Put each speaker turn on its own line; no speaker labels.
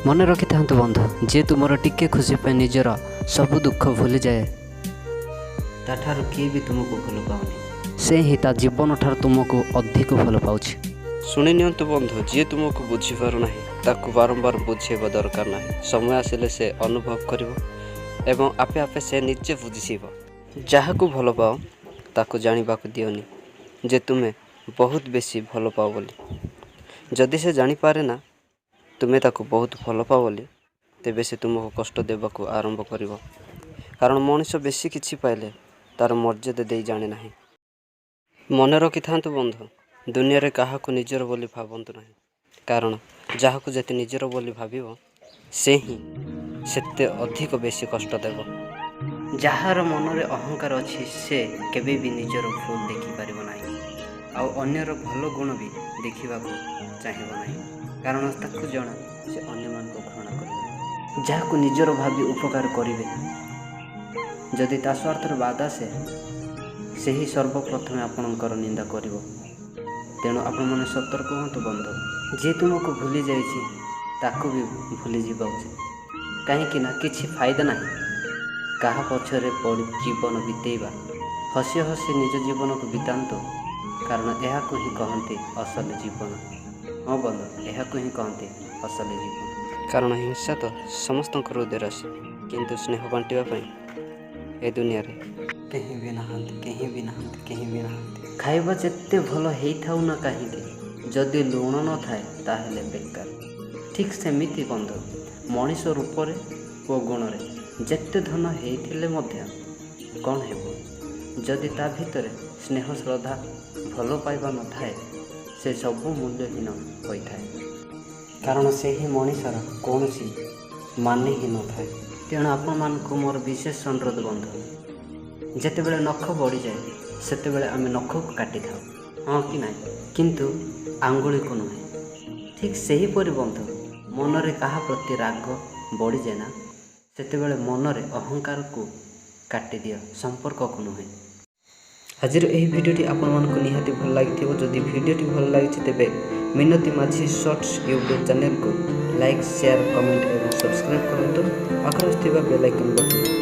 मन रखि था बंधु जे तुमर टिके खुशी पे निजर सब दुख भूली जाए ताठार किए भी तुमको भल पाऊनी से ही ता जीवन ठार तुमको अधिक भल पाउछि।
शुणी नियंतु बंधु जी तुमको बुझी पारु नाही ताकू बारंबार बुझेबा दरकार नाही। समय आसिले से अनुभव करिवो एवं आपे आपे से निजे बुझिसिबो। जाहाकू भल पाओ ताकू जानिबाकू दियोनी जे तुमे बहुत बेसी भल पाओ बोली। जदि से जानी पारे ना तुमे ताकू बहुत भल पाओ बोली तेबे से तुमको कष्ट देबाकू आरंभ करिवो। कारण मनुष्य बेसी किछि पाइले तार मर्यादा देई जाने नाही। मन रखि थांतु बंधु दुनिया रे काहाकू निजर बोली भाबंतु नाही। कारण जाहाकू जति निजर बोली भाबिबो से ही सेते अधिक बेसी कष्ट देबो।
जार मन रे अहंकार अछि से केबे भी निजर भूल देखि पारिबो नाही आ अन्यर भल गुण भी देखिबाकू चाहिबो नाही। कारण ताकू जणा से अन्य मान को घृणा करिबे जाहाकू निजर भाबी उपकार करिवे जदि ता स्वार्थर बाधा से ही सर्वप्रथम आपणकर निंदा करिवो। तेणु आपण मैंने सतर्क हूँ बंधु जी तुमको भूली जाइए ताकू भी भूली जावा उचित। कहीं किछि फायदा ना क्या पछरे पड़ जीवन बीतेवा हसी हसी निज जीवन को बीतांतु कारण यह ही कहते असल जीवन। हाँ बंधु यह ही कहते असल जीवन।
कारण हिंसा तो समस्त हृदय आसे किंतु स्नेह बांटिबा ए दुनिया रे
कहीं भी नहांती खाइबा जेते भल हेइथाउ ना कहीं जदि लुण न थाए ताहेले बेकार। ठीक सेमिति बंधु मनीष रूपरे ओ गुणरे जेते धन हेइथिले मध्य कौन हेबो जदि ता भितरे स्नेह श्रद्धा भल पाइबा न थाए से सब मूल्यहीन होइथाए। कारण से ही मनीषर कौनसी माने ही न थाए। तेणु आपण मानकु मोर विशेष अनुरोध बंधु जेतेबेले नख बढ़ी जाए सेतेबेले आमे नख को काटी थाउ हाँ कि नहीं किंतु आंगुली को नुहे। ठीक सही परि बंधु मन रे कहा प्रति राग बढ़ी जाए ना सेतेबेले मन रे अहंकार को काटी दियो संपर्क को नुहे। आजिर एही भिडियोटी आपण मानकु निहाती भल लागिथिबो। जदि भिडियोटी भल लागिछि तेबे मिनती माझी शॉर्ट्स यूट्यूब चैनल को लाइक शेयर कमेंट एवं सब्सक्राइब करंतु। पाखरे थिबा बेल आइकन बटन